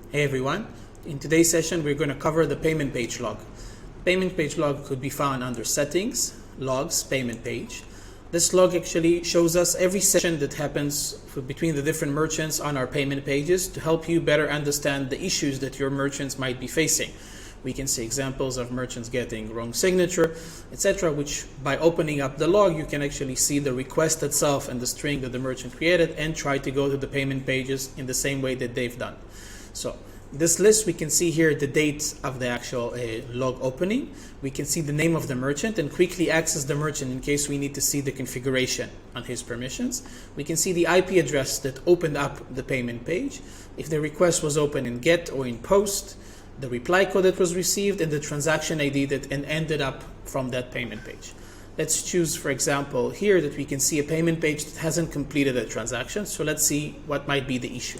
Hey everyone, in today's session we're going to cover the payment page log. Payment page log could be found under Settings, Logs, Payment Page. This log actually shows us every session that happens between the different merchants on our payment pages to help you better understand the issues that your merchants might be facing. We can see examples of merchants getting wrong signature, etc., which by opening up the log you can actually see the request itself and the string that the merchant created and try to go to the payment pages in the same way that they've done. So this list, we can see here the date of the actual log opening. We can see the name of the merchant and quickly access the merchant in case we need to see the configuration on his permissions. We can see the IP address that opened up the payment page, if the request was open in GET or in POST, the reply code that was received, and the transaction ID that ended up from that payment page. Let's choose, for example, here that we can see a payment page that hasn't completed a transaction. So let's see what might be the issue.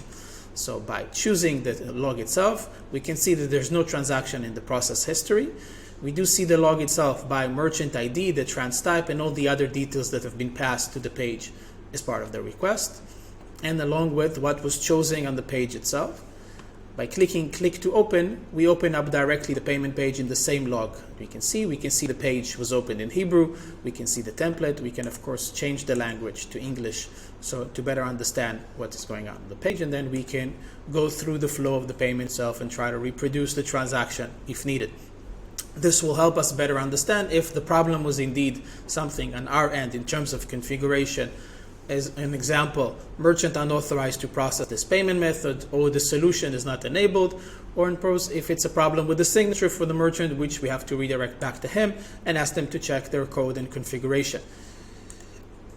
So by choosing the log itself, we can see that there's no transaction in the process history. We do see the log itself by merchant ID, the trans type, and all the other details that have been passed to the page as part of the request, and along with what was chosen on the page itself. By clicking Click to Open, we open up directly the payment page in the same log. We can see the page was opened in Hebrew. We can see the template. We can, of course, change the language to English so to better understand what is going on the page. And then we can go through the flow of the payment itself and try to reproduce the transaction if needed. This will help us better understand if the problem was indeed something on our end in terms of configuration. As an example, merchant unauthorized to process this payment method, or the solution is not enabled, or in POST, if it's a problem with the signature for the merchant, which we have to redirect back to him and ask them to check their code and configuration.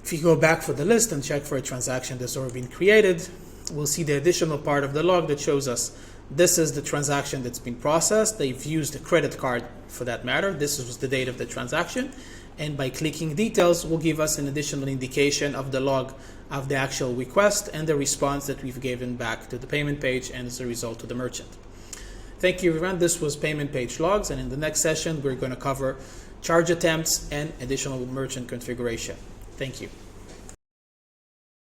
If you go back for the list and check for a transaction that's already been created, we'll see the additional part of the log that shows us this is the transaction that's been processed. They've used a credit card for that matter. This was the date of the transaction. And by clicking details will give us an additional indication of the log of the actual request and the response that we've given back to the payment page and as a result to the merchant. Thank you everyone. This was payment page logs, and in the next session we're going to cover charge attempts and additional merchant configuration. Thank you.